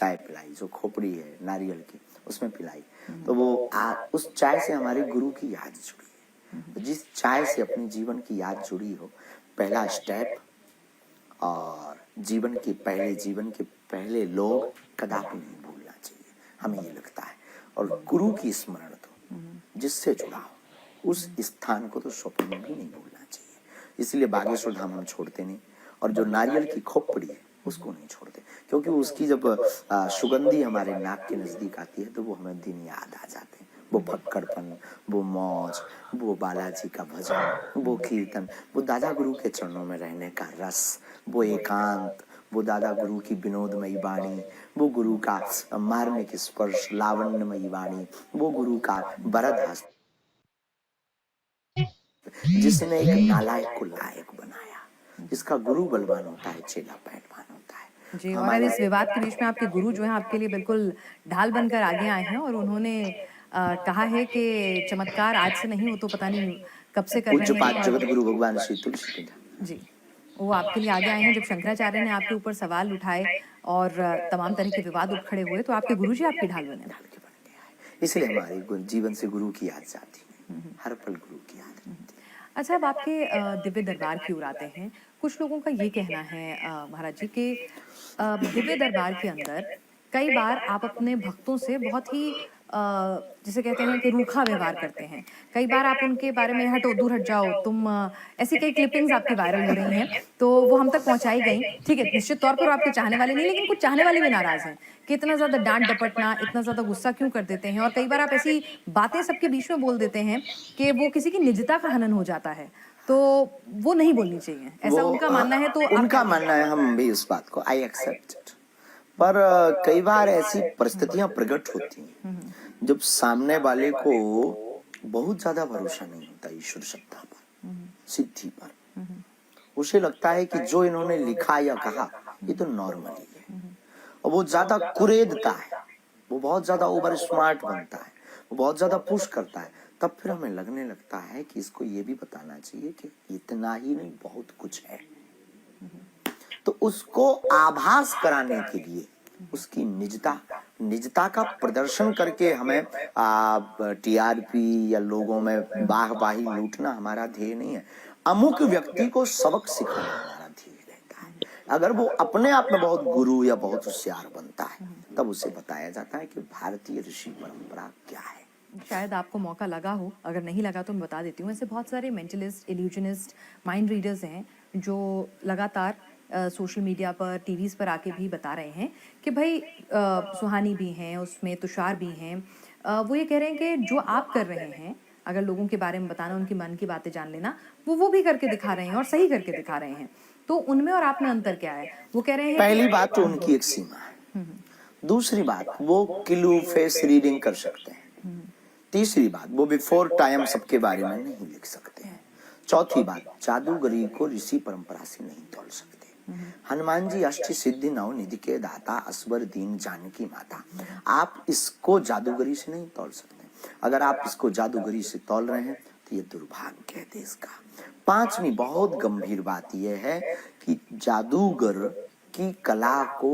चाय पिलाई, जो खोपड़ी है नारियल की उसमें पिलाई, तो वो उस चाय से हमारे गुरु की याद जुड़ी है। तो जिस चाय से अपने जीवन की याद जुड़ी हो, पहला स्टेप और जीवन के पहले लोग कदापि नहीं भूलना चाहिए, हमें ये लगता है। और गुरु की स्मरण तो जिससे जुड़ा हो उस स्थान को तो स्वप्न में भी नहीं भूलना चाहिए। इसलिए बागेश्वर धाम हम छोड़ते नहीं, और जो नारियल की खोपड़ी है उसको नहीं छोड़ते, क्योंकि उसकी जब सुगंधी हमारे नाक के नजदीक आती है तो वो हमें दिन याद आ जाते हैं। वो फक्कड़पन, वो मौज, वो बालाजी का भजन, वो कीर्तन, वो दादा गुरु के चरणों में रहने का रस, वो एकांत, वो दादा गुरु की विनोदमयी वाणी, वो गुरु का मार्मिक स्पर्श, लावण्यमयी वाणी, वो गुरु का वरद हस्त जिसने एक नालायक को लायक बनाया। जिसका गुरु बलवान होता है, चेला पहलवान होता है। जी, और इस विवाद के बीच में आपके गुरु जो हैं आपके लिए बिल्कुल ढाल बनकर आगे आए हैं, और उन्होंने कहा है कि चमत्कार आज से नहीं, वो तो पता नहीं कब से कर रहे हैं। पूज्यपाद जगत गुरु भगवान श्री तुलसी जी, वो आपके लिए आगे आए हैं। जब शंकराचार्य ने आपके ऊपर सवाल उठाए और तमाम तरह के विवाद उठ खड़े हुए, तो आपके गुरुजी आपकी ढाल बने। इसलिए हमारे जीवन से गुरु की याद जाती है, हर पल गुरु की याद रहती है। अच्छा, अब आपके दिव्य दरबार की ओर आते हैं। कुछ लोगों का ये कहना है महाराज जी कि दिव्य दरबार के अंदर कई बार आप अपने भक्तों से बहुत ही जिसे कहते हैं कि रूखा व्यवहार करते हैं। कई बार आप उनके बारे में हटो, दूर हट जाओ तुम, ऐसी कई क्लिपिंग्स आपकी वायरल हो रही हैं, तो वो हम तक पहुंचाई गई। ठीक है, निश्चित तौर पर वो आपके चाहने वाले नहीं, लेकिन कुछ चाहने वाले भी नाराज हैं कि इतना ज्यादा डांट डपटना, इतना ज्यादा गुस्सा क्यों कर देते हैं। और कई बार आप ऐसी बातें सबके बीच में बोल देते हैं कि वो किसी की निजता का हनन हो जाता है, तो वो नहीं बोलनी चाहिए, ऐसा उनका मानना है। तो उनका मानना है, हम भी इस बात को आई एक्सेप्ट इट, पर कई बार ऐसी परिस्थितियां प्रकट होती हैं जब सामने वाले को बहुत ज्यादा भरोसा नहीं होता ईश्वर सत्ता पर, सिद्धि पर। उसे लगता है कि जो इन्होंने लिखा या कहा ये तो नॉर्मल ही है, और वो ज्यादा कुरेदता है, वो बहुत ज्यादा ओवर स्मार्ट बनता है, वो बहुत ज्यादा पुश करता है। तब फिर हमें लगने लगता है कि इसको ये भी बताना चाहिए कि इतना ही नहीं, बहुत कुछ है। तो उसको आभास कराने के लिए उसकी निजता का प्रदर्शन करके हमें टीआरपी या लोगों में वाहवाही लूटना हमारा ध्येय नहीं है। अमुक व्यक्ति को सबक सिखाना हमारा ध्येय रहता है। अगर वो अपने आप में बहुत गुरु या बहुत होशियार बनता है, तब उसे बताया जाता है कि भारतीय ऋषि परंपरा क्या है। शायद आपको मौका लगा हो, अगर नहीं लगा तो मैं बता देती हूँ। ऐसे बहुत सारे मेंटलिस्ट, इल्यूजनिस्ट, माइंड रीडर्स हैं जो लगातार सोशल मीडिया पर, टीवीज़ पर आके भी बता रहे हैं कि भाई सुहानी भी हैं उसमें, तुषार भी हैं। वो ये कह रहे हैं कि जो आप कर रहे हैं, अगर लोगों के बारे में बताना, उनकी मन की बातें जान लेना, वो भी करके दिखा रहे हैं और सही करके दिखा रहे हैं। तो उनमें और आप में अंतर क्या है? वो कह रहे हैं पहली बात तो उनकी एक सीमा है, दूसरी बात वो किलू फेस रीडिंग कर सकते हैं, तीसरी बात वो बिफोर टाइम सबके बारे में नहीं लिख सकते हैं, चौथी बात जादूगरी को ऋषि परंपरा से नहीं तोड़ सकते। हनुमान जी अष्ट सिद्धि नौ निधि के दाता, असवर दीन जानकी माता। आप इसको जादूगरी से नहीं तोड़ सकते। अगर आप इसको जादूगरी से तोल रहे हैं तो ये दुर्भाग्य है देश का। पांचवी बहुत गंभीर बात यह है कि जादूगर की कला को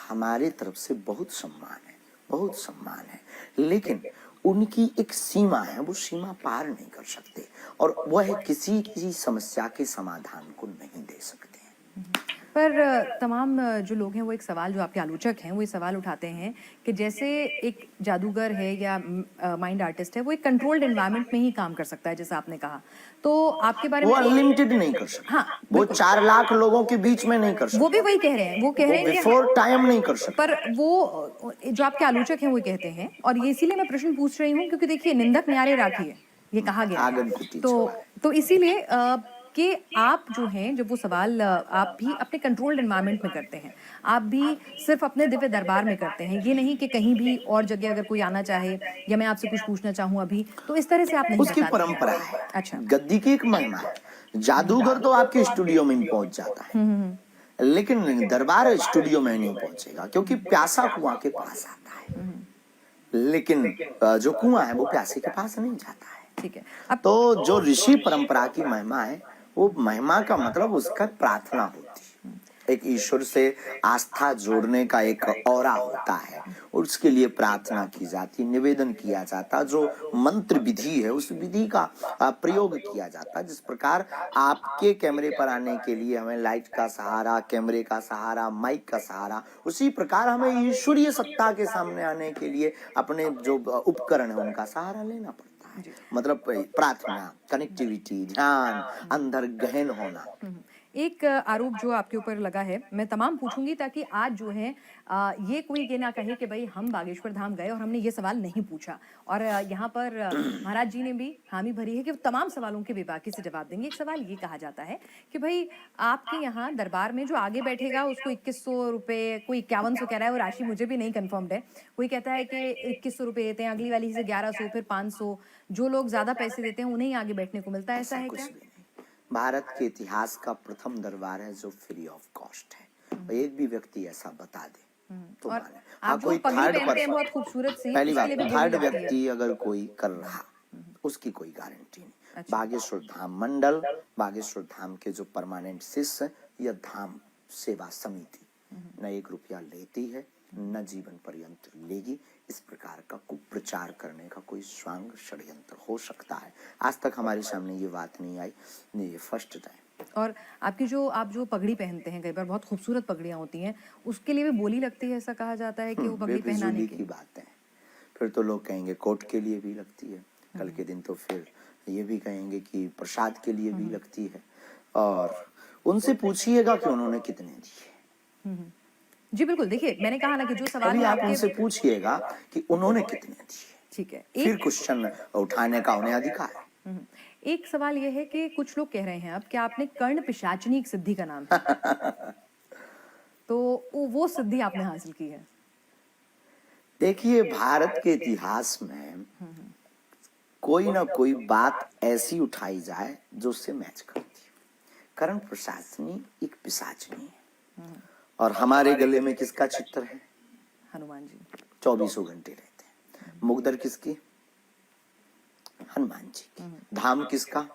हमारे तरफ से बहुत सम्मान है, बहुत सम्मान है, लेकिन उनकी एक सीमा है, वो सीमा पार नहीं कर सकते, और वह किसी समस्या के समाधान को नहीं दे सकते। पर तमाम जो लोग हैं, वो एक सवाल, जो आपके आलोचक हैं, वो ये सवाल उठाते हैं कि जैसे एक जादूगर है या माइंड आर्टिस्ट है, वो एक कंट्रोल्ड एनवायरनमेंट में ही काम कर सकता है, जैसा आपने कहा। तो आपके बारे में वो अनलिमिटेड नहीं कर सकता। हाँ, वो 4 लाख लोगों के बीच में नहीं कर सकता। वो भी वही कह रहे हैं, वो कह रहे हैं बिफोर टाइम नहीं कर सकता। पर वो जो आपके आलोचक हैं वो कहते हैं, और ये इसीलिए मैं प्रश्न पूछ रही हूँ क्योंकि देखिए, निंदक न्यारे राखी है, ये कहा गया है। तो इसीलिए कि आप जो हैं, जब वो सवाल आप भी अपने कंट्रोल्ड एनवायरनमेंट में करते हैं, आप भी सिर्फ अपने दिव्य दरबार में करते हैं, ये नहीं कि कहीं भी और जगह अगर कोई आना चाहे या मैं आपसे कुछ पूछना चाहूँ अभी, तो इस तरह से आप नहीं उसकी बताते। परंपरा है। अच्छा, गद्दी की एक महिमा है। जादूगर तो आपके स्टूडियो में पहुंच जाता है, लेकिन दरबार स्टूडियो में नहीं पहुंचेगा, क्योंकि प्यासा कुआं के पास आता है, लेकिन जो कुआं है वो प्यासे के पास नहीं जाता है। ठीक है। अब तो जो ऋषि परंपरा की महिमा है, वो महिमा का मतलब उसका प्रार्थना होती है। एक ईश्वर से आस्था जोड़ने का एक औरा होता है, और उसके लिए प्रार्थना की जाती, निवेदन किया जाता, जो मंत्र विधि है उस विधि का प्रयोग किया जाता। जिस प्रकार आपके कैमरे पर आने के लिए हमें लाइट का सहारा, कैमरे का सहारा, माइक का सहारा, उसी प्रकार हमें ईश्वरीय सत्ता के सामने आने के लिए अपने जो उपकरण है उनका सहारा लेना पड़ता है। मतलब प्रार्थना, कनेक्टिविटी, ध्यान, अंदर गहन होना। एक आरोप जो आपके ऊपर लगा है, मैं तमाम पूछूंगी ताकि आज जो है ये कोई ये ना कहे कि भाई हम बागेश्वर धाम गए और हमने ये सवाल नहीं पूछा। और यहाँ पर महाराज जी ने भी हामी भरी है कि वो तमाम सवालों के बेबाकी से जवाब देंगे। एक सवाल ये कहा जाता है कि भाई आपके यहाँ दरबार में जो आगे बैठेगा उसको 2100 रुपये, कोई 5100 कह रहा है, वो राशि मुझे भी नहीं कन्फर्म्ड है। कोई कहता है कि 2100 रुपये देते हैं, अगली वाली से 1100, फिर 500। जो लोग ज्यादा पैसे देते हैं उन्हें ही आगे बैठने को मिलता है, ऐसा है कुछ क्या? भी नहीं। भारत के इतिहास का प्रथम दरबार है जो फ्री ऑफ कॉस्ट है, और एक भी व्यक्ति ऐसा बता दे तो और माने। आप जो कोई पगड़ी थर्ड पहनते हैं बहुत पर्सन, खूबसूरत सी, पहली उसके बात लिए भी बोली थर्ड जाती है। व्यक्ति अगर कोई कर रहा, उसकी कोई गारंटी नहीं। अच्छा। बागेश्वर धाम मंडल, बागेश्वर धाम के जो परमानेंट शिष्य या धाम सेवा समिति न 1 रुपया लेती है, न जीवन पर्यंत लेगी। इस प्रकार का कुप्रचार करने का कोई स्वांग षड्यंत्र हो सकता है, आज तक हमारे सामने ये बात नहीं आई, ये फर्स्ट टाइम। और आपकी जो आप जो पगड़ी पहनते हैं, कई बार बहुत खूबसूरत पगड़ियां होती हैं, उसके लिए भी बोली लगती है, ऐसा कहा जाता है कि वो पगड़ी पहनाने बेफिजूली की। की बात है। फिर तो लोग कहेंगे कोर्ट के लिए भी लगती है, कल के दिन तो फिर ये भी कहेंगे कि प्रसाद के लिए भी लगती है। और उनसे पूछिएगा कि उन्होंने कितने दिए। जी बिल्कुल, देखिए मैंने कहा ना कि जो सवाल कभी है आप आपके। उनसे पूछिएगा कि उन्होंने कितने दिए, ठीक है। फिर एक क्वेश्चन उठाने का उन्हें अधिकार है। एक सवाल ये है कि कुछ लोग कह रहे हैं अब कि आपने कर्ण पिशाचिनी एक सिद्धि का नाम है, तो वो सिद्धि आपने हासिल की है। देखिए, भारत के इतिहास में कोई ना कोई बात ऐसी उठाई जाए जो उससे मैच करती है। कर्ण पिशाचिनी एक पिशाचिनी है, और हमारे गले में किसका चित्र है? हनुमान जी। 24 घंटे रहते हैं। मुगदर किसकी? हनुमान जी की। धाम किसका?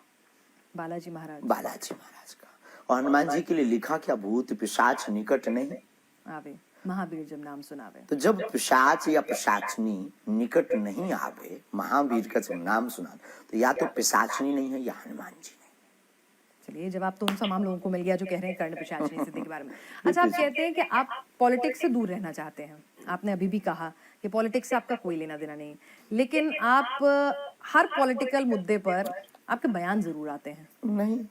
बालाजी महाराज। बालाजी महाराज का। और हनुमान जी के लिए लिखा क्या? भूत पिशाच निकट नहीं आवे, महावीर जब नाम सुनावे। तो जब पिशाच या पिशाचनी निकट नहीं आवे, महावीर का जब नाम सुना, तो या तो पिशाचनी नहीं है या हनुमान जी नहीं। चलिए, जवाब तो उन तमाम लोगों को मिल गया जो कह रहे हैं कर्ण पिशाचिनी सिद्धि के बारे में। अच्छा, आप कहते हैं कि आप पॉलिटिक्स से दूर रहना चाहते हैं। आपने अभी भी कहा कि पॉलिटिक्स से आपका कोई लेना देना नहीं, लेकिन आप हर पॉलिटिकल मुद्दे पर आपके बयान जरूर आते हैं। नहीं,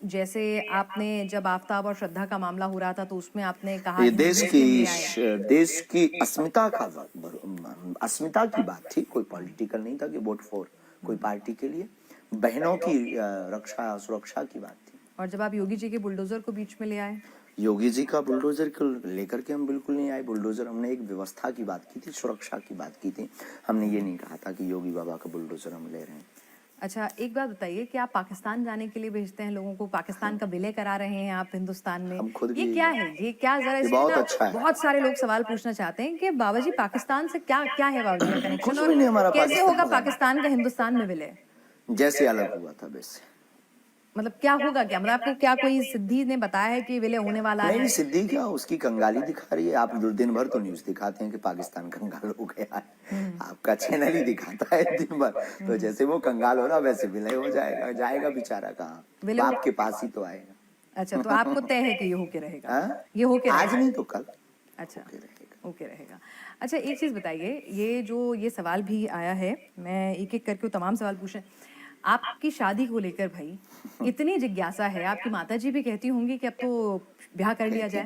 जैसे आपने जब आफताब और श्रद्धा का मामला हो रहा था तो उसमें आपने कहा ये हिंदू मुस्लिम ले आए। देश की अस्मिता की बात थी, कोई पॉलिटिकल नहीं था कि वोट फॉर कोई पार्टी के लिए। बहनों की रक्षा सुरक्षा की बात थी। और जब आप योगी जी के बुलडोजर को बीच में ले आए, योगी जी का बुलडोजर को लेकर के हम बिल्कुल नहीं आए। बुलडोजर, हमने एक व्यवस्था की बात की थी, सुरक्षा की बात की थी। हमने ये नहीं कहा था कि योगी बाबा का बुलडोजर हम ले रहे हैं। अच्छा, एक बात बताइए कि आप पाकिस्तान जाने के लिए भेजते हैं लोगों को, पाकिस्तान का विलय करा रहे हैं आप हिंदुस्तान में, हम खुद ये भी- क्या है? ये क्या, जरा ये इसमें बहुत ना अच्छा है। बहुत सारे लोग सवाल पूछना चाहते हैं कि बाबा जी पाकिस्तान से क्या क्या है बाबा जी का कनेक्शन, कुछ और भी नहीं हमारा कैसे पाकिस्तान होगा से। पाकिस्तान का हिंदुस्तान में विलय? जैसे अलग हुआ था वैसे। मतलब क्या होगा, क्या मतलब आपको क्या कोई सिद्धि ने बताया है कि विलय होने वाला नहीं, है? सिद्धि क्या, उसकी कंगाली दिखा रही है। आप दिन भर तो न्यूज दिखाते हैं कि पाकिस्तान कंगाल हो गया है, आपका चैनल ही दिखाता है दिन भर। तो जैसे वो कंगाल हो रहा वैसे विलय हो जाएगा। जाएगा बेचारा कहाँ? विलय हो- बाप के पास ही तो आएगा। अच्छा, तो आपको तय है कि ये होके रहेगा? हाँ? ये होके आज रहेगा? नहीं तो कल अच्छा, होके रहेगा। ओके रहेगा। अच्छा, एक चीज बताइए, ये सवाल भी आया है, मैं एक एक करके वो तमाम सवाल पूछे। आपकी शादी को लेकर भाई इतनी जिज्ञासा है, आपकी माताजी भी कहती होंगी कि अब तो ब्याह कर लिया जाए।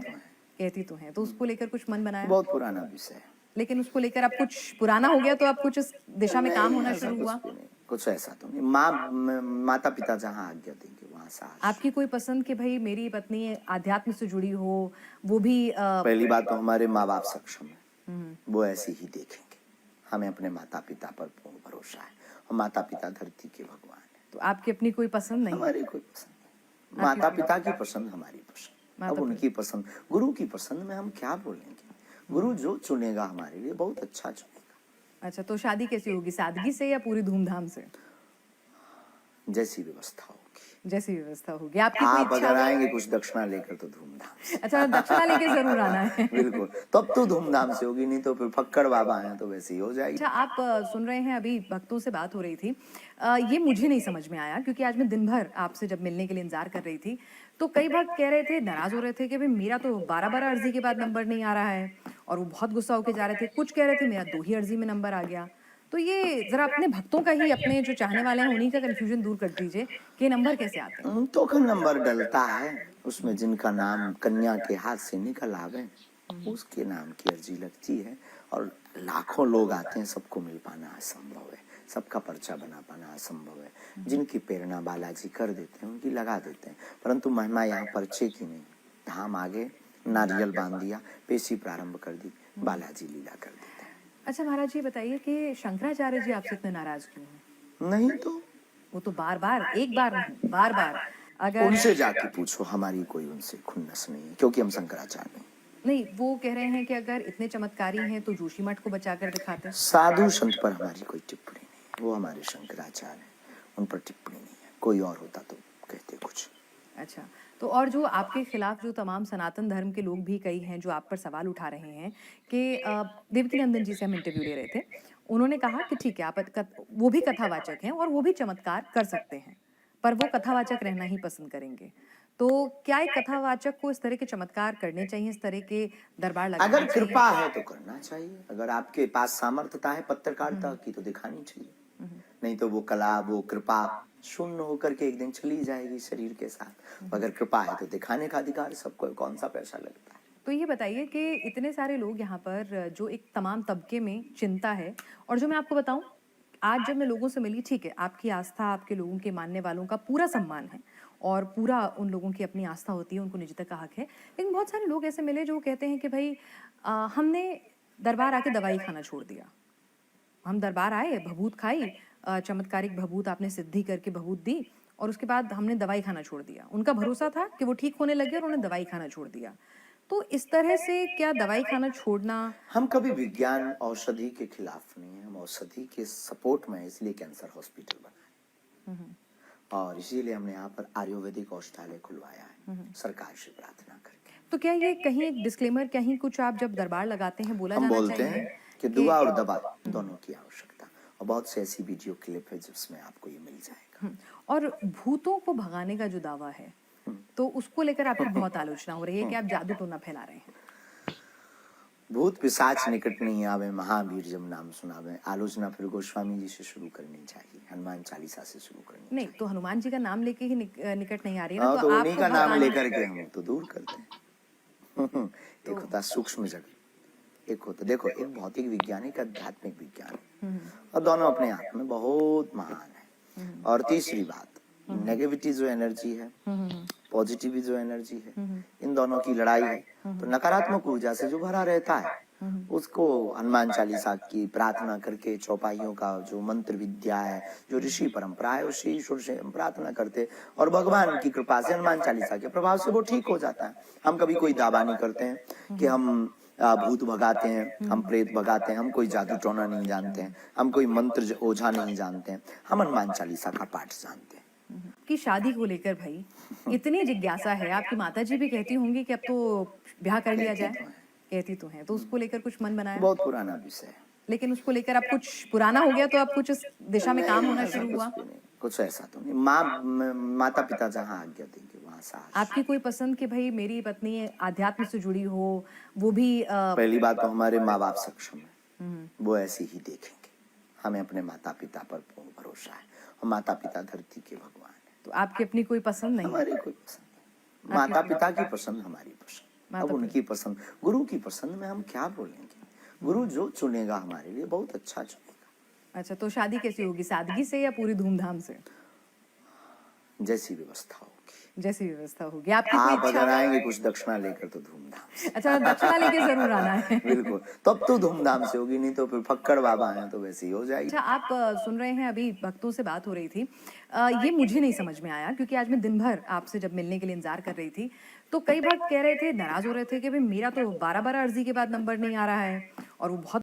कहती तो हैं, तो उसको लेकर कुछ मन बनाया? बहुत पुराना विषय है। लेकिन उसको लेकर अब कुछ पुराना हो गया तो अब कुछ इस दिशा में काम होना ऐसा शुरू कुछ हुआ? भी नहीं, कुछ ऐसा तो नहीं। माता पिता जहाँ आज्ञा देंगे वहाँ साहस। आपकी कोई पसंद कि भाई मेरी पत्नी आध्यात्म से जुड़ी हो, वो भी पहली बात तो हमारे माँ बाप सक्षम है, वो ऐसे ही देखेंगे। हमें अपने माता पिता पर पूर्ण भरोसा है, और माता पिता धरती के भगवान है। तो आपकी अपनी कोई पसंद नहीं? हमारी कोई पसंद नहीं। माता पिता की पसंद हमारी पसंद, अब उनकी पसंद, गुरु की पसंद में हम क्या बोलेंगे? गुरु जो चुनेगा हमारे लिए बहुत अच्छा चुनेगा। अच्छा, तो शादी कैसी होगी, सादगी से या पूरी धूमधाम से? जैसी व्यवस्था होगी। जैसी व्यवस्था होगी। आपकी कोई आप इच्छा? अगर आएंगे कुछ दक्षिणा लेकर तो धूमधाम से। अच्छा, दक्षिणा लेके ज़रूर आना है। बिल्कुल, तब तो धूमधाम से होगी, नहीं तो फिर फक्कड़ बाबा हैं तो वैसे ही हो जाएगी। अच्छा, आप सुन रहे हैं, अभी भक्तों से बात हो रही थी। ये मुझे नहीं समझ में आया, क्योंकि आज मैं दिन भर आपसे जब मिलने के लिए इंतज़ार कर रही थी, तो कई भक्त कह रहे थे, नाराज़ हो रहे थे कि भई मेरा तो 12-12 अर्ज़ी के बाद नंबर नहीं आ रहा है, और वो बहुत गुस्सा होके जा रहे थे। कुछ कह रहे थे मेरा 2 ही अर्ज़ी में नंबर आ गया। तो ये ज़रा अपने भक्तों का ही, अपने जो चाहने वाले हैं उन्हीं का कन्फ्यूज़न दूर कर दीजिए कि ये नंबर कैसे आते हैं? टोकन नंबर डलता है, उसमें जिनका नाम कन्या के हाथ से निकल आवे उसके नाम की अर्जी लगती है, और लाखों लोग आते हैं, सबको मिल पाना असंभव है, सबका पर्चा बना पाना असंभव है। जिनकी प्रेरणा बालाजी कर देते हैं उनकी लगा देते हैं, परंतु महिमा यहाँ पर्चे की नहीं। धाम आगे नारियल बांध दिया, पेशी प्रारंभ कर दी, बालाजी लीला कर देते अच्छा महाराज जी, बताइए कि शंकराचार्य जी आपसे इतने नाराज़ क्यों हैं? हैं। नहीं तो वो तो बार-बार, एक बार नहीं, बार-बार अगर उनसे जाके पूछो, हमारी कोई उनसे खुन्नस नहीं है, क्योंकि हम शंकराचार्य नहीं। नहीं, वो कह रहे हैं कि अगर इतने चमत्कारी हैं तो जोशीमठ को बचाकर दिखाते। साधु संत पर हमारी कोई टिप्पणी नहीं, वो हमारे शंकराचार्य हैं, उन पर टिप्पणी नहीं है। कोई और होता तो कहते कुछ। अच्छा, तो और जो आपके खिलाफ जो तमाम सनातन धर्म के लोग भी कई हैं जो आप पर सवाल उठा रहे हैं कि देवकीनंदन जी से हम इंटरव्यू ले रहे थे। उन्होंने कहा कि ठीक है, वो भी कथावाचक हैं और वो भी चमत्कार कर सकते हैं, पर वो कथावाचक रहना ही पसंद करेंगे। तो क्या एक कथावाचक को इस तरह के चमत्कार करने चाहिए, इस तरह के दरबार लगाने अगर चाहिए? कृपा है तो करना चाहिए, अगर आपके पास सामर्थ्यता है पत्रकारिता की तो दिखानी चाहिए। नहीं तो वो कला, वो कृपा शून्य होकर के एक दिन चली जाएगी शरीर के साथ। अगर कृपा है तो दिखाने का अधिकार सबको, कौन सा पैसा लगता है। तो ये बताइए कि इतने सारे लोग यहाँ पर, जो एक तमाम तबके में चिंता है, और जो मैं आपको बताऊं, आज जब मैं लोगों से मिली, ठीक है, आपकी आस्था, आपके लोगों के मानने वालों का पूरा सम्मान है, और पूरा उन लोगों की अपनी आस्था होती है, उनको निजता का हक है। लेकिन बहुत सारे लोग ऐसे मिले जो कहते हैं कि भाई हमने दरबार आके दवाई खाना छोड़ दिया। हम दरबार आए, भभूत खाई, चमत्कारिक भभूत आपने सिद्धि करके भभूत दी, और उसके बाद हमने दवाई खाना छोड़ दिया। उनका भरोसा था कि वो ठीक होने लगे और उन्होंने दवाई खाना छोड़ दिया। तो इस तरह से क्या दवाई खाना छोड़ना? हम कभी विज्ञान औषधि के खिलाफ नहीं है, हम औषधि के सपोर्ट में, इसलिए कैंसर हॉस्पिटल बनाए, और इसीलिए हमने यहाँ पर आयुर्वेदिक औषधालय खुलवाया है सरकार से प्रार्थना करके। तो क्या ये कहीं एक डिस्क्लेमर, कहीं कुछ आप जब दरबार लगाते हैं बोला हम जाना बोलते चाहिए हैं कि दुआ और दवा दोनों की आवश्यकता, और बहुत से ऐसी वीडियो क्लिप है जिसमें आपको ये मिल जाएगा। और भूतों को भगाने का जो दावा है, तो उसको लेकर आपकी बहुत आलोचना हो रही है कि आप जादू टोना फैला रहे हैं। भूत पिशाच निकट नहीं आवे, महावीर जब नाम सुनावे। आलोचना फिर गोस्वामी जी से शुरू करनी चाहिए, हनुमान चालीसा से शुरू करनी नहीं, तो हनुमान जी का नाम लेके ही निकट नहीं आ रही है चाहिए। ना, तो तो उन्हीं आपको का नाम भगाने- लेकर के हम तो दूर करते हैं। एक होता सूक्ष्म जगत, एक होता, देखो, एक भौतिक विज्ञान, एक आध्यात्मिक विज्ञान, और दोनों अपने आप में बहुत महान है। और तीसरी बात, नेगेटिविटी जो एनर्जी है, पॉजिटिव जो एनर्जी है, इन दोनों की लड़ाई है। तो नकारात्मक ऊर्जा से जो भरा रहता है उसको हनुमान चालीसा की प्रार्थना करके, चौपाइयों का जो मंत्र विद्या है, जो ऋषि परंपरा है, उससे ईश्वर से हम प्रार्थना करते, और भगवान की कृपा से, हनुमान चालीसा के प्रभाव से वो ठीक हो जाता है। हम कभी कोई दावा नहीं करते हैं कि हम भूत भगाते हैं, हम प्रेत भगाते हैं, हम कोई जादू टोना नहीं जानते हैं, हम कोई मंत्र ओझा नहीं जानते हैं, हम हनुमान चालीसा का पाठ जानते हैं। कि शादी को लेकर भाई इतनी जिज्ञासा है, आपकी माताजी भी कहती होंगी कि अब तो ब्याह कर लिया जाए। कहती तो हैं, तो उसको लेकर कुछ मन बनाया? बहुत पुराना विषय है। लेकिन उसको लेकर अब कुछ पुराना हो गया, तो अब कुछ इस दिशा में काम होना ऐसा शुरू कुछ हुआ? भी नहीं, कुछ ऐसा तो नहीं। माता पिता जहाँ आज्ञा देंगे वहाँ साहस। आपकी कोई पसंद कि भाई मेरी पत्नी आध्यात्म से जुड़ी हो, वो भी पहली बात तो हमारे माँ बाप सक्षम है, वो ऐसे ही देखेंगे। हमें अपने माता पिता पर पूर्ण भरोसा है, और माता पिता धरती के भगवान है। तो आपकी अपनी कोई पसंद नहीं? हमारी कोई पसंद नहीं, माता पिता की पसंद हमारी पसंद, अब उनकी पसंद, गुरु की पसंद में हम क्या बोलेंगे। गुरु जो चुनेगा हमारे लिए बहुत अच्छा चुनेगा। अच्छा, तो शादी कैसी होगी, सादगी से या पूरी धूमधाम से? जैसी व्यवस्था होगी। जैसी व्यवस्था होगी। आपकी कोई आप इच्छा? अगर आएंगे कुछ दक्षिणा लेकर तो धूमधाम से। अच्छा, दक्षिणा लेके जरूर आना है। बिल्कुल, तब तो धूमधाम से होगी, नहीं तो फिर फक्कड़ बाबा हैं तो वैसे ही हो जाएगी। अच्छा, आप सुन रहे हैं, अभी भक्तों से बात हो रही थी। ये मुझे नहीं समझ में आया, क्योंकि आज मैं दिन भर आपसे जब मिलने के लिए इंतजार कर रही थी, तो कई भक्त कह रहे थे, नाराज हो रहे थे कि भाई मेरा तो 12-12 अर्जी के बाद नंबर नहीं आ रहा है, और वो बहुत